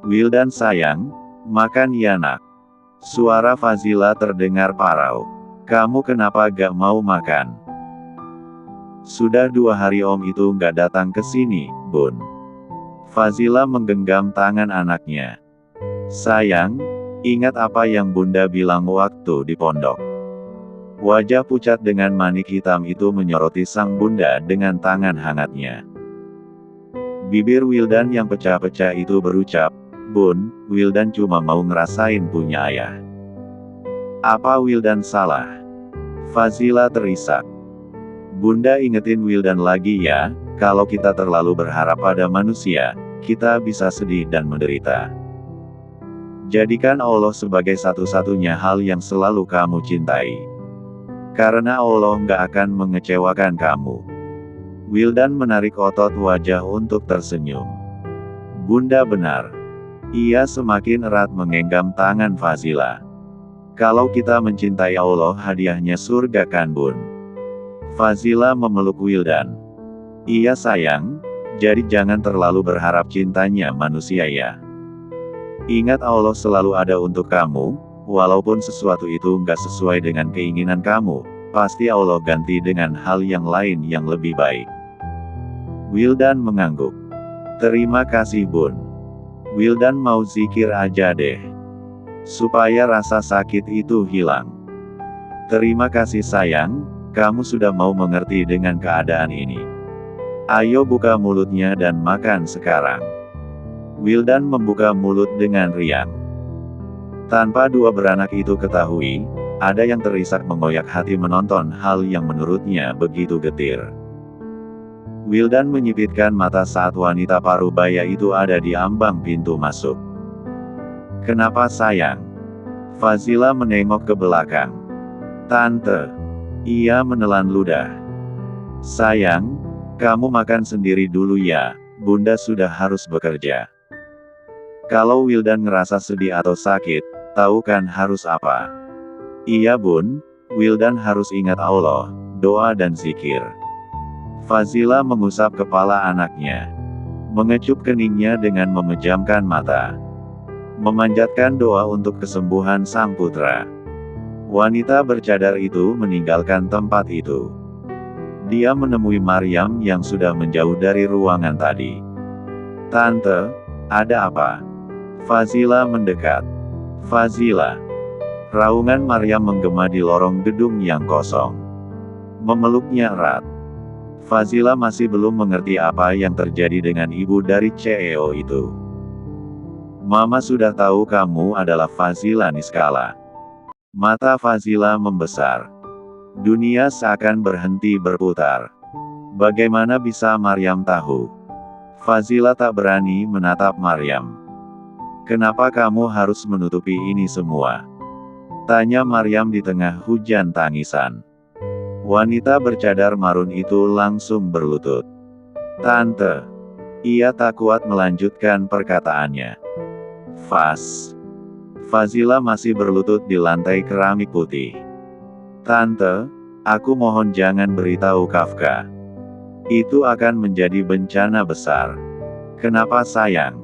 Wildan sayang, makan ya nak. Suara Fazila terdengar parau. Kamu kenapa gak mau makan? Sudah 2 hari om itu gak datang ke sini, Bun. Fazila menggenggam tangan anaknya. Sayang, ingat apa yang bunda bilang waktu di pondok. Wajah pucat dengan manik hitam itu menyoroti sang bunda dengan tangan hangatnya. Bibir Wildan yang pecah-pecah itu berucap, Bun, Wildan cuma mau ngerasain punya ayah. Apa Wildan salah? Fazila terisak. Bunda ingetin Wildan lagi ya, kalau kita terlalu berharap pada manusia, kita bisa sedih dan menderita. Jadikan Allah sebagai satu-satunya hal yang selalu kamu cintai. Karena Allah nggak akan mengecewakan kamu. Wildan menarik otot wajah untuk tersenyum. Bunda benar. Ia semakin erat menggenggam tangan Fazila. Kalau kita mencintai Allah, hadiahnya surga kan Bun? Fazila memeluk Wildan. Iya sayang, jadi jangan terlalu berharap cintanya manusia ya. Ingat Allah selalu ada untuk kamu, walaupun sesuatu itu nggak sesuai dengan keinginan kamu, pasti Allah ganti dengan hal yang lain yang lebih baik. Wildan mengangguk. Terima kasih Bun. Wildan mau zikir aja deh. Supaya rasa sakit itu hilang. Terima kasih sayang, kamu sudah mau mengerti dengan keadaan ini. Ayo buka mulutnya dan makan sekarang. Wildan membuka mulut dengan riang. Tanpa dua beranak itu ketahui, ada yang terisak mengoyak hati menonton hal yang menurutnya begitu getir. Wildan menyipitkan mata saat wanita parubaya itu ada di ambang pintu masuk. Kenapa sayang? Fazila menengok ke belakang. Tante. Ia menelan ludah. Sayang, kamu makan sendiri dulu ya, bunda sudah harus bekerja. Kalau Wildan ngerasa sedih atau sakit, tahu kan harus apa? Iya Bun, Wildan harus ingat Allah, doa dan zikir. Fazila mengusap kepala anaknya. Mengecup keningnya dengan memejamkan mata. Memanjatkan doa untuk kesembuhan sang putra. Wanita bercadar itu meninggalkan tempat itu. Dia menemui Maryam yang sudah menjauh dari ruangan tadi. Tante, ada apa? Fazila mendekat. Fazila. Raungan Maryam menggema di lorong gedung yang kosong. Memeluknya erat. Fazila masih belum mengerti apa yang terjadi dengan ibu dari CEO itu. Mama sudah tahu kamu adalah Fazila Niskala. Mata Fazila membesar. Dunia seakan berhenti berputar. Bagaimana bisa Maryam tahu? Fazila tak berani menatap Maryam. Kenapa kamu harus menutupi ini semua? Tanya Maryam di tengah hujan tangisan. Wanita bercadar marun itu langsung berlutut. Tante. Ia tak kuat melanjutkan perkataannya. Fazila masih berlutut di lantai keramik putih. Tante, aku mohon jangan beritahu Kafka. Itu akan menjadi bencana besar. Kenapa sayang?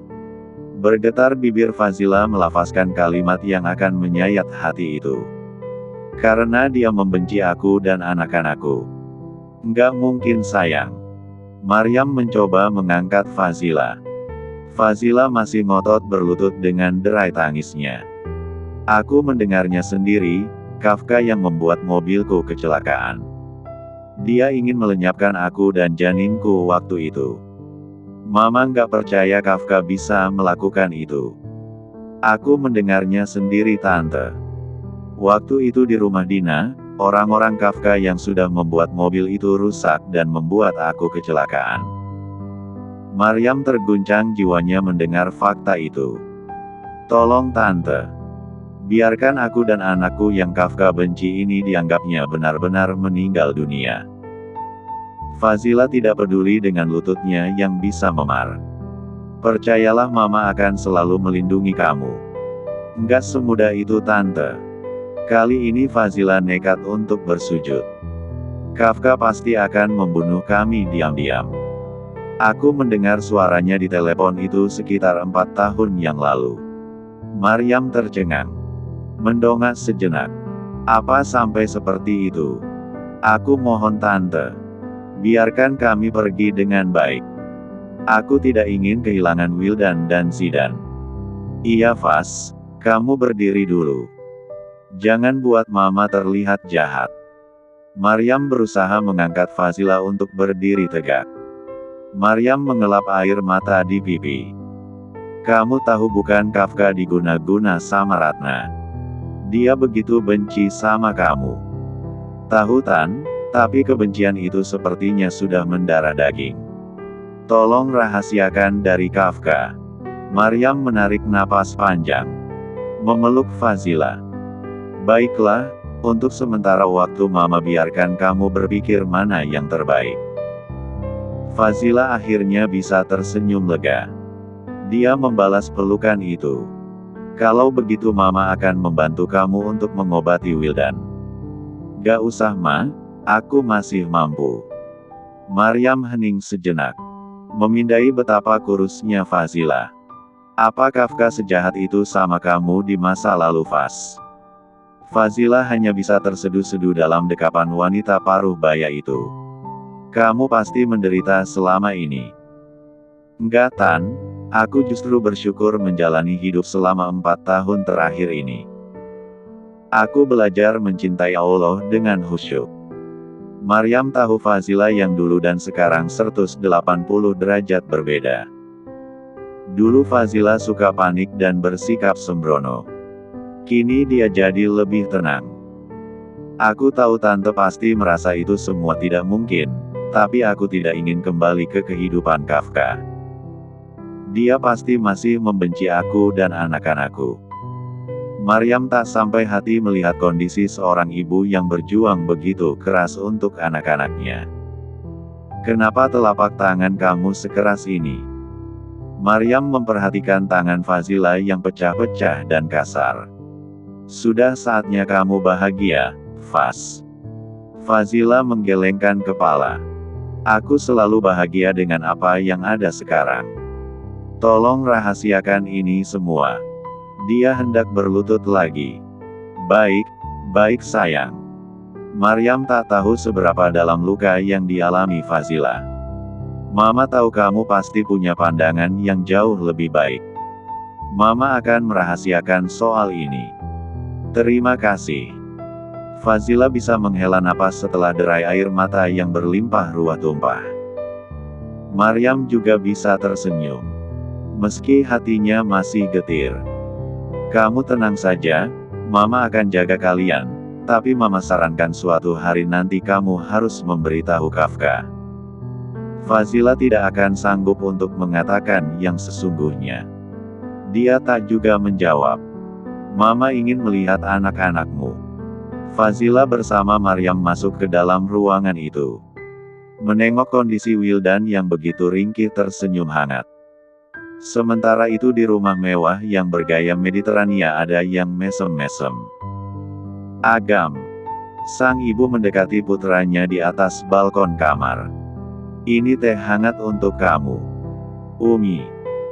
Bergetar bibir Fazila melafazkan kalimat yang akan menyayat hati itu. Karena dia membenci aku dan anak-anakku. Enggak mungkin sayang. Maryam mencoba mengangkat Fazila. Fazila masih ngotot berlutut dengan derai tangisnya. Aku mendengarnya sendiri, Kafka yang membuat mobilku kecelakaan. Dia ingin melenyapkan aku dan janinku waktu itu. Mama nggak percaya Kafka bisa melakukan itu. Aku mendengarnya sendiri tante. Waktu itu di rumah Dina, orang-orang Kafka yang sudah membuat mobil itu rusak dan membuat aku kecelakaan. Maryam terguncang jiwanya mendengar fakta itu. Tolong tante. Biarkan aku dan anakku yang Kafka benci ini dianggapnya benar-benar meninggal dunia. Fazila tidak peduli dengan lututnya yang bisa memar. Percayalah mama akan selalu melindungi kamu. Enggak semudah itu tante. Kali ini Fazila nekat untuk bersujud. Kafka pasti akan membunuh kami diam-diam. Aku mendengar suaranya di telepon itu sekitar 4 tahun yang lalu. Maryam tercengang. Mendongak sejenak. Apa sampai seperti itu? Aku mohon tante. Biarkan kami pergi dengan baik. Aku tidak ingin kehilangan Wildan dan Zidan. Iya Vas, kamu berdiri dulu. Jangan buat mama terlihat jahat. Maryam berusaha mengangkat Fazila untuk berdiri tegak. Maryam mengelap air mata di pipi. Kamu tahu bukan Kafka diguna-guna sama Ratna. Dia begitu benci sama kamu. Tahu Tan, tapi kebencian itu sepertinya sudah mendarah daging. Tolong rahasiakan dari Kafka. Maryam menarik napas panjang. Memeluk Fazila. Baiklah, untuk sementara waktu mama biarkan kamu berpikir mana yang terbaik. Fazila akhirnya bisa tersenyum lega. Dia membalas pelukan itu. Kalau begitu mama akan membantu kamu untuk mengobati Wildan. Gak usah ma, aku masih mampu. Maryam hening sejenak. Memindai betapa kurusnya Fazila. Apa Kafka sejahat itu sama kamu di masa lalu Faz? Fazila hanya bisa terseduh-seduh dalam dekapan wanita paruh baya itu. Kamu pasti menderita selama ini. Enggak Tan, aku justru bersyukur menjalani hidup selama 4 tahun terakhir ini. Aku belajar mencintai Allah dengan khusyuk. Maryam tahu Fazila yang dulu dan sekarang 180 derajat berbeda. Dulu Fazila suka panik dan bersikap sembrono. Kini dia jadi lebih tenang. Aku tahu tante pasti merasa itu semua tidak mungkin. Tapi aku tidak ingin kembali ke kehidupan Kafka. Dia pasti masih membenci aku dan anak-anakku. Maryam tak sampai hati melihat kondisi seorang ibu yang berjuang begitu keras untuk anak-anaknya. Kenapa telapak tangan kamu sekeras ini? Maryam memperhatikan tangan Fazila yang pecah-pecah dan kasar. Sudah saatnya kamu bahagia, Faz. Fazila menggelengkan kepala. Aku selalu bahagia dengan apa yang ada sekarang. Tolong rahasiakan ini semua. Dia hendak berlutut lagi. Baik, baik sayang. Maryam tak tahu seberapa dalam luka yang dialami Fazila. Mama tahu kamu pasti punya pandangan yang jauh lebih baik. Mama akan merahasiakan soal ini. Terima kasih. Fazila bisa menghela napas setelah derai air mata yang berlimpah ruah tumpah. Maryam juga bisa tersenyum. Meski hatinya masih getir. Kamu tenang saja, Mama akan jaga kalian, tapi Mama sarankan suatu hari nanti kamu harus memberitahu Kafka. Fazila tidak akan sanggup untuk mengatakan yang sesungguhnya. Dia tak juga menjawab. Mama ingin melihat anak-anakmu. Fazila bersama Maryam masuk ke dalam ruangan itu. Menengok kondisi Wildan yang begitu ringkih tersenyum hangat. Sementara itu di rumah mewah yang bergaya Mediterania ada yang mesem-mesem. Agam. Sang ibu mendekati putranya di atas balkon kamar. Ini teh hangat untuk kamu. Umi.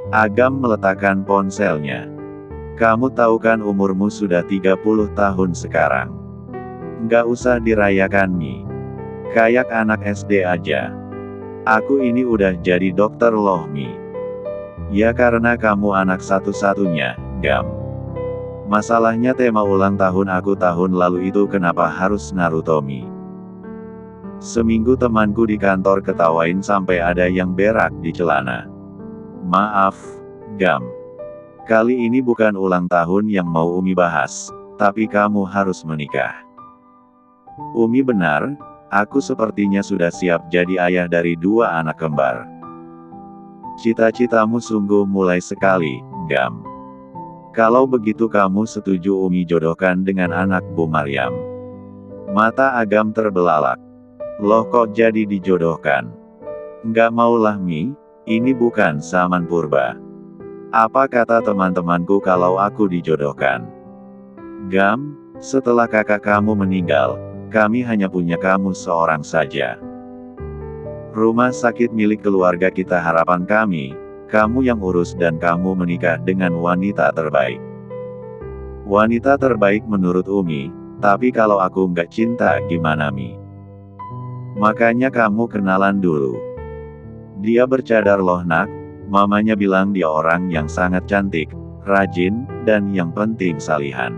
Agam meletakkan ponselnya. Kamu tahu kan umurmu sudah 30 tahun sekarang. Nggak usah dirayakan Mi. Kayak anak SD aja. Aku ini udah jadi dokter loh Mi. Ya karena kamu anak satu-satunya, Gam. Masalahnya tema ulang tahun aku tahun lalu itu kenapa harus Naruto Mi? Seminggu temanku di kantor ketawain sampai ada yang berak di celana. Maaf, Gam. Kali ini bukan ulang tahun yang mau Umi bahas, tapi kamu harus menikah. Umi benar, aku sepertinya sudah siap jadi ayah dari 2 anak kembar. Cita-citamu sungguh mulai sekali, Gam. Kalau begitu kamu setuju Umi jodohkan dengan anak Bu Maryam. Mata Agam terbelalak. Loh kok jadi dijodohkan? Nggak maulah Mi, ini bukan zaman purba. Apa kata teman-temanku kalau aku dijodohkan? Gam, setelah kakak kamu meninggal, kami hanya punya kamu seorang saja. Rumah sakit milik keluarga kita harapan kami, kamu yang urus dan kamu menikah dengan wanita terbaik. Wanita terbaik menurut Umi, tapi kalau aku nggak cinta gimana Mi? Makanya kamu kenalan dulu. Dia bercadar loh nak, mamanya bilang dia orang yang sangat cantik, rajin, dan yang penting salihan.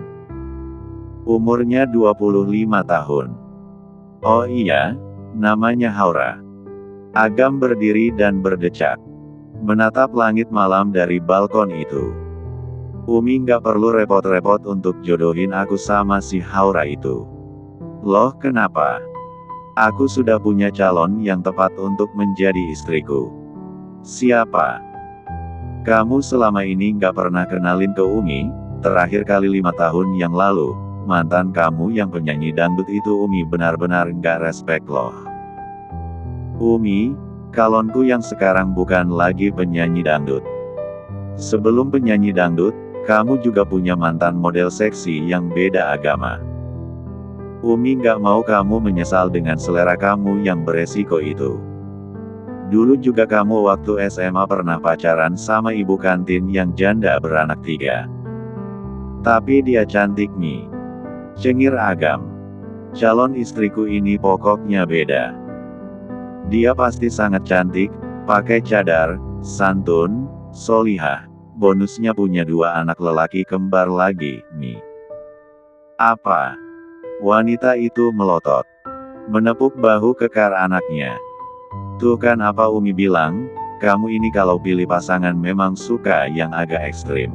Umurnya 25 tahun. Oh iya, namanya Haura. Agam berdiri dan berdecak. Menatap langit malam dari balkon itu. Umi nggak perlu repot-repot untuk jodohin aku sama si Haura itu. Loh kenapa? Aku sudah punya calon yang tepat untuk menjadi istriku. Siapa? Kamu selama ini nggak pernah kenalin ke Umi, terakhir kali 5 tahun yang lalu, mantan kamu yang penyanyi dangdut itu Umi benar-benar nggak respect loh. Umi, calonku yang sekarang bukan lagi penyanyi dangdut. Sebelum penyanyi dangdut, kamu juga punya mantan model seksi yang beda agama. Umi nggak mau kamu menyesal dengan selera kamu yang beresiko itu. Dulu juga kamu waktu SMA pernah pacaran sama ibu kantin yang janda beranak 3. Tapi dia cantik Mi. Cengir Agam. Calon istriku ini pokoknya beda. Dia pasti sangat cantik, pakai cadar, santun, solihah. Bonusnya punya 2 anak lelaki kembar lagi, Mi. Apa? Wanita itu melotot. Menepuk bahu kekar anaknya. Tuh kan apa Umi bilang, kamu ini kalau pilih pasangan memang suka yang agak ekstrim.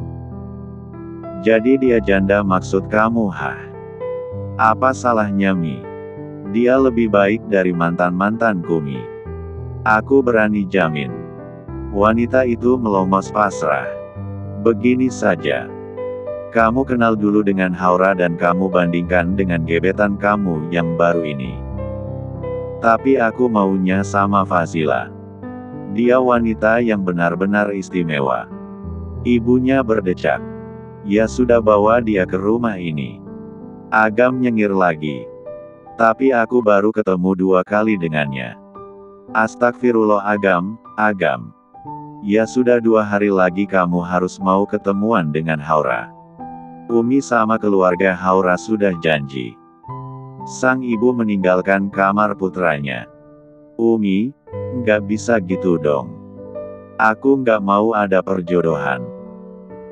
Jadi dia janda maksud kamu hah? Apa salahnya Mi? Dia lebih baik dari mantan-mantanku Mi. Aku berani jamin. Wanita itu melongos pasrah. Begini saja. Kamu kenal dulu dengan Haura dan kamu bandingkan dengan gebetan kamu yang baru ini. Tapi aku maunya sama Fazila. Dia wanita yang benar-benar istimewa. Ibunya berdecak. Ya sudah bawa dia ke rumah ini. Agam nyengir lagi. Tapi aku baru ketemu 2 kali dengannya. Astagfirullah Agam, Agam. Ya sudah 2 hari lagi kamu harus mau ketemuan dengan Haura. Umi sama keluarga Haura sudah janji. Sang ibu meninggalkan kamar putranya. Umi, nggak bisa gitu dong. Aku nggak mau ada perjodohan.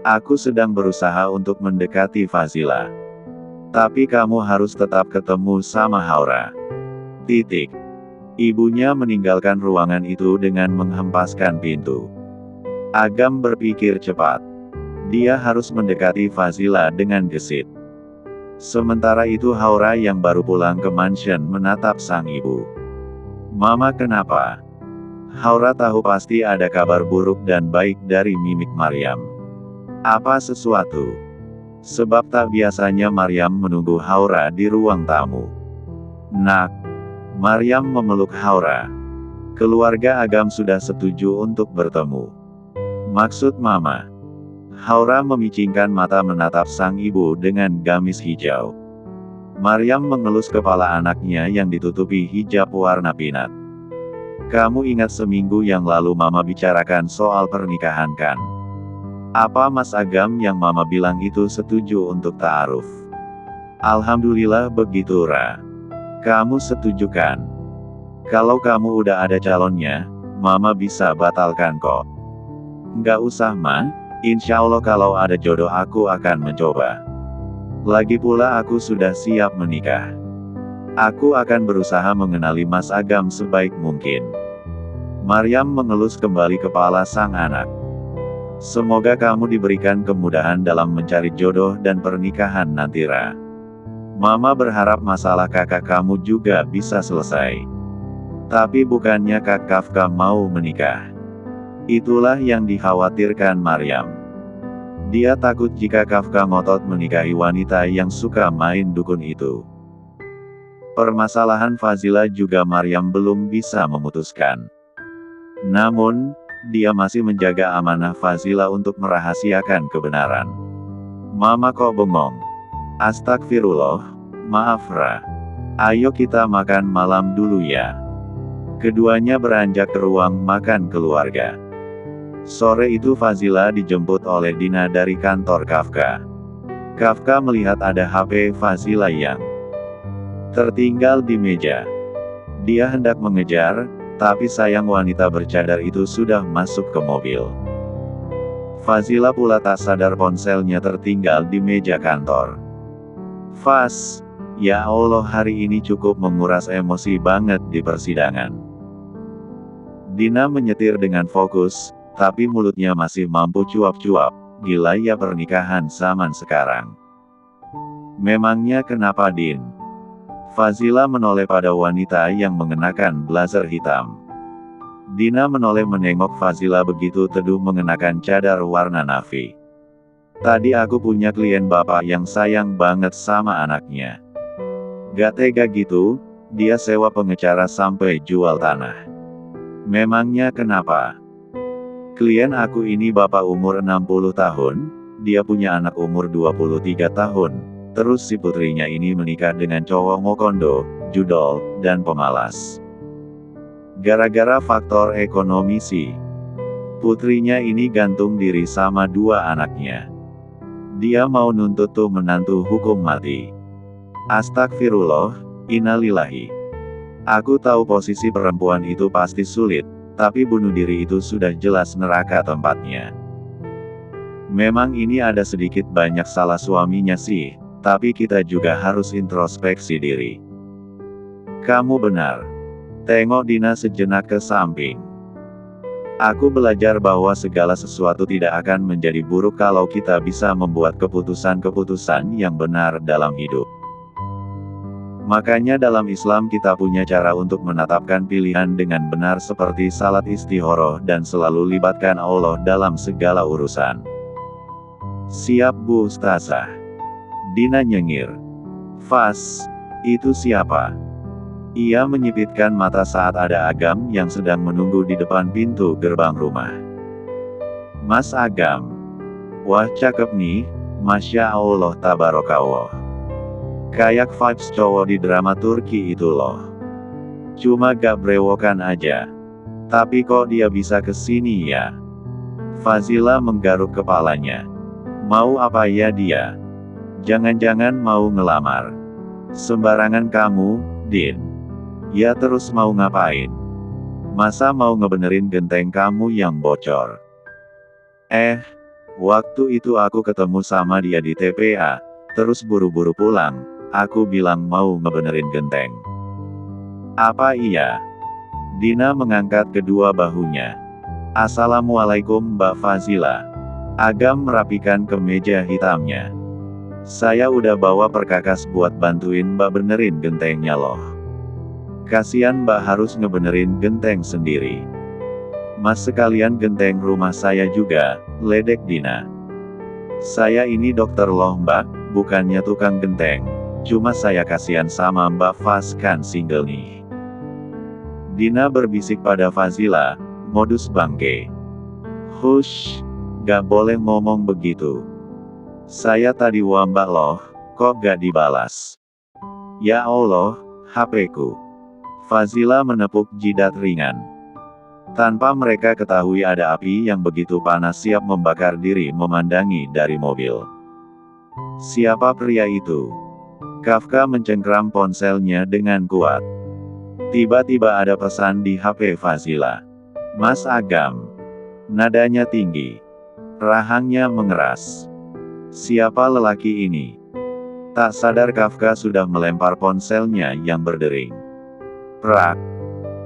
Aku sedang berusaha untuk mendekati Fazila. Tapi kamu harus tetap ketemu sama Haura. Titik. Ibunya meninggalkan ruangan itu dengan menghempaskan pintu. Agam berpikir cepat. Dia harus mendekati Fazila dengan gesit. Sementara itu Haura yang baru pulang ke mansion menatap sang ibu. Mama kenapa? Haura tahu pasti ada kabar buruk dan baik dari mimik Maryam. Apa sesuatu? Sebab tak biasanya Maryam menunggu Haura di ruang tamu. Nak. Maryam memeluk Haura. Keluarga Agam sudah setuju untuk bertemu. Maksud Mama? Haura memicingkan mata menatap sang ibu dengan gamis hijau. Maryam mengelus kepala anaknya yang ditutupi hijab warna pinat. Kamu ingat seminggu yang lalu Mama bicarakan soal pernikahan kan? Apa Mas Agam yang Mama bilang itu setuju untuk ta'aruf? Alhamdulillah begitu Ra. Kamu setuju kan? Kalau kamu udah ada calonnya, Mama bisa batalkan kok. Nggak usah Ma. Insya Allah kalau ada jodoh aku akan mencoba. Lagi pula aku sudah siap menikah. Aku akan berusaha mengenali Mas Agam sebaik mungkin. Maryam mengelus kembali kepala sang anak. Semoga kamu diberikan kemudahan dalam mencari jodoh dan pernikahan nanti Ra. Mama berharap masalah kakak kamu juga bisa selesai. Tapi bukannya Kak Kafka mau menikah. Itulah yang dikhawatirkan Maryam. Dia takut jika Kafka ngotot menikahi wanita yang suka main dukun itu. Permasalahan Fazila juga Maryam belum bisa memutuskan. Namun, dia masih menjaga amanah Fazila untuk merahasiakan kebenaran. Mama kok bengong? Astagfirullah, maaf Ra. Ayo kita makan malam dulu ya. Keduanya beranjak ke ruang makan keluarga. Sore itu Fazila dijemput oleh Dina dari kantor Kafka. Kafka melihat ada HP Fazila yang tertinggal di meja. Dia hendak mengejar, tapi sayang wanita bercadar itu sudah masuk ke mobil. Fazila pula tak sadar ponselnya tertinggal di meja kantor. Faz, ya Allah, hari ini cukup menguras emosi banget di persidangan. Dina menyetir dengan fokus, tapi mulutnya masih mampu cuap-cuap. Gila ya pernikahan zaman sekarang. Memangnya kenapa, Din? Fazila menoleh pada wanita yang mengenakan blazer hitam. Dina menoleh menengok Fazila begitu teduh mengenakan cadar warna navy. Tadi aku punya klien bapak yang sayang banget sama anaknya. Gak tega gitu, dia sewa pengacara sampai jual tanah. Memangnya kenapa? Klien aku ini bapak umur 60 tahun, dia punya anak umur 23 tahun, terus si putrinya ini menikah dengan cowok mokondo, judol, dan pemalas. Gara-gara faktor ekonomi sih. Putrinya ini gantung diri sama dua anaknya. Dia mau nuntut tuh menantu hukum mati. Astagfirullah, innalillahi. Aku tahu posisi perempuan itu pasti sulit, tapi bunuh diri itu sudah jelas neraka tempatnya. Memang ini ada sedikit banyak salah suaminya sih, tapi kita juga harus introspeksi diri. Kamu benar. Tengok Dina sejenak ke samping. Aku belajar bahwa segala sesuatu tidak akan menjadi buruk kalau kita bisa membuat keputusan-keputusan yang benar dalam hidup. Makanya dalam Islam kita punya cara untuk menetapkan pilihan dengan benar seperti salat istikharah dan selalu libatkan Allah dalam segala urusan. Siap Bu Ustazah. Dina nyengir. Faz, itu siapa? Ia menyipitkan mata saat ada Agam yang sedang menunggu di depan pintu gerbang rumah. Mas Agam. Wah cakep nih, Masya Allah tabarakallah. Kayak vibes cowok di drama Turki itu loh. Cuma gak brewokan aja. Tapi kok dia bisa kesini ya? Fazila menggaruk kepalanya. Mau apa ya dia? Jangan-jangan mau ngelamar. Sembarangan kamu, Din. Ya terus mau ngapain? Masa mau ngebenerin genteng kamu yang bocor? Waktu itu aku ketemu sama dia di TPA, terus buru-buru pulang, aku bilang mau ngebenerin genteng. Apa iya? Dina mengangkat kedua bahunya. Assalamualaikum Mbak Fazila. Agam merapikan kemeja hitamnya. Saya udah bawa perkakas buat bantuin Mbak benerin gentengnya loh. Kasian Mbak harus ngebenerin genteng sendiri. Mas sekalian genteng rumah saya juga, ledek Dina. Saya ini dokter loh Mbak, bukannya tukang genteng. Cuma saya kasihan sama Mbak Faz kan single nih. Dina berbisik pada Fazila, modus bangke. Hush, gak boleh ngomong begitu. Saya tadi wambak loh, kok gak dibalas. Ya Allah, HP-ku. Fazila menepuk jidat ringan. Tanpa mereka ketahui ada api yang begitu panas siap membakar diri memandangi dari mobil. Siapa pria itu? Kafka mencengkram ponselnya dengan kuat. Tiba-tiba ada pesan di HP Fazila. Mas Agam. Nadanya tinggi. Rahangnya mengeras. Siapa lelaki ini? Tak sadar Kafka sudah melempar ponselnya yang berdering. Prak.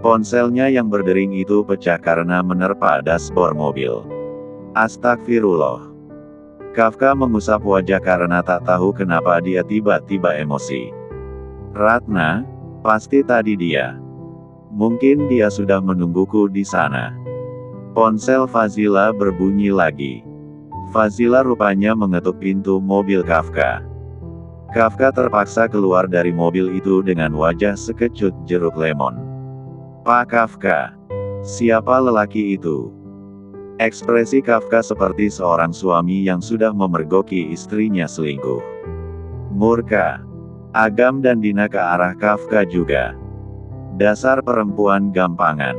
Ponselnya yang berdering itu pecah karena menerpa dashboard mobil. Astagfirullah. Kafka mengusap wajah karena tak tahu kenapa dia tiba-tiba emosi. Ratna, pasti tadi dia. Mungkin dia sudah menungguku di sana. Ponsel Fazila berbunyi lagi. Fazila rupanya mengetuk pintu mobil Kafka. Kafka terpaksa keluar dari mobil itu dengan wajah sekecut jeruk lemon. Pak Kafka. Siapa lelaki itu? Ekspresi Kafka seperti seorang suami yang sudah memergoki istrinya selingkuh. Murka. Agam dan Dina ke arah Kafka juga. Dasar perempuan gampangan.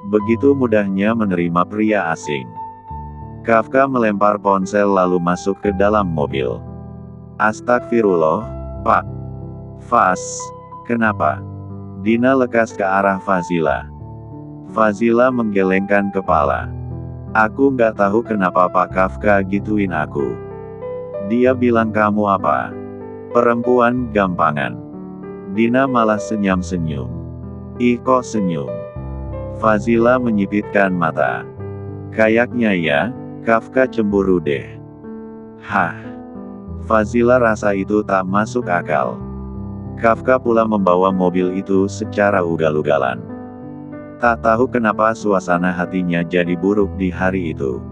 Begitu mudahnya menerima pria asing. Kafka melempar ponsel lalu masuk ke dalam mobil. Astagfirullah, Pak. Faz, kenapa? Dina lekas ke arah Fazila. Fazila menggelengkan kepala. Aku nggak tahu kenapa Pak Kafka gituin aku. Dia bilang kamu apa? Perempuan gampangan. Dina malah senyum-senyum. Ih kok senyum? Fazila menyipitkan mata. Kayaknya ya, Kafka cemburu deh. Hah? Fazila rasa itu tak masuk akal. Kafka pula membawa mobil itu secara ugal-ugalan. Tak tahu kenapa suasana hatinya jadi buruk di hari itu.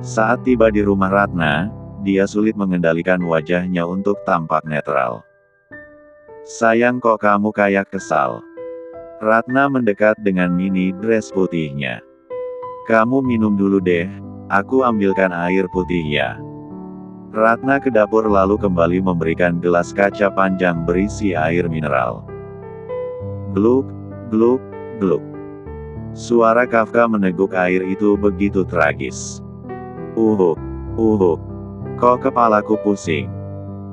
Saat tiba di rumah Ratna, dia sulit mengendalikan wajahnya untuk tampak netral. Sayang kok kamu kayak kesal. Ratna mendekat dengan mini dress putihnya. Kamu minum dulu deh, aku ambilkan air putih ya. Ratna ke dapur lalu kembali memberikan gelas kaca panjang berisi air mineral. Gluk, gluk, gluk. Suara Kafka meneguk air itu begitu tragis. Uhuk, uhuk. Kok kepalaku pusing.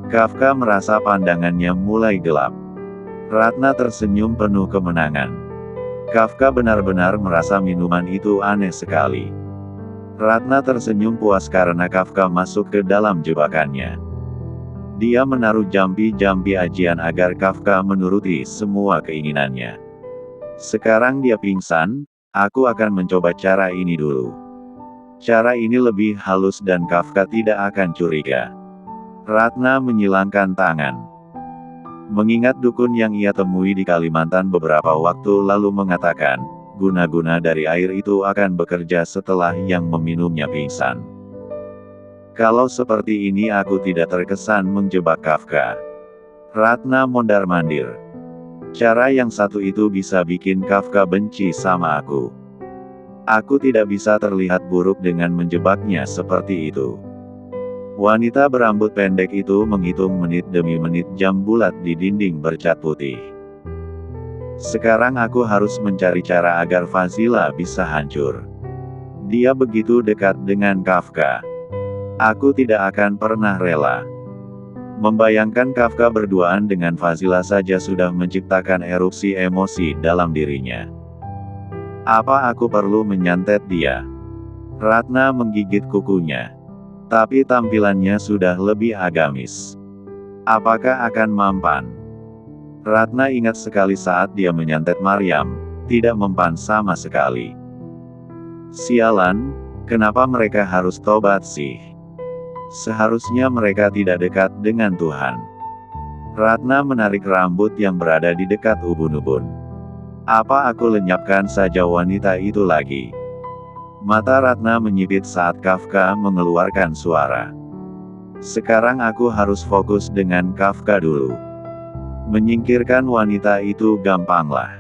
Kafka merasa pandangannya mulai gelap. Ratna tersenyum penuh kemenangan. Kafka benar-benar merasa minuman itu aneh sekali. Ratna tersenyum puas karena Kafka masuk ke dalam jebakannya. Dia menaruh jampi-jampi ajian agar Kafka menuruti semua keinginannya. Sekarang dia pingsan, aku akan mencoba cara ini dulu. Cara ini lebih halus dan Kafka tidak akan curiga. Ratna menyilangkan tangan. Mengingat dukun yang ia temui di Kalimantan beberapa waktu lalu mengatakan, guna-guna dari air itu akan bekerja setelah yang meminumnya pingsan. Kalau seperti ini aku tidak terkesan menjebak Kafka. Ratna mondar-mandir. Cara yang satu itu bisa bikin Kafka benci sama aku. Aku tidak bisa terlihat buruk dengan menjebaknya seperti itu. Wanita berambut pendek itu menghitung menit demi menit jam bulat di dinding bercat putih. Sekarang aku harus mencari cara agar Fazila bisa hancur. Dia begitu dekat dengan Kafka. Aku tidak akan pernah rela. Membayangkan Kafka berduaan dengan Fazila saja sudah menciptakan erupsi emosi dalam dirinya. Apa aku perlu menyantet dia? Ratna menggigit kukunya. Tapi tampilannya sudah lebih agamis. Apakah akan mempan? Ratna ingat sekali saat dia menyantet Maryam, tidak mempan sama sekali. Sialan, kenapa mereka harus tobat sih? Seharusnya mereka tidak dekat dengan Tuhan. Ratna menarik rambut yang berada di dekat ubun-ubun. Apa aku lenyapkan saja wanita itu lagi? Mata Ratna menyipit saat Kafka mengeluarkan suara. Sekarang aku harus fokus dengan Kafka dulu. Menyingkirkan wanita itu gampanglah.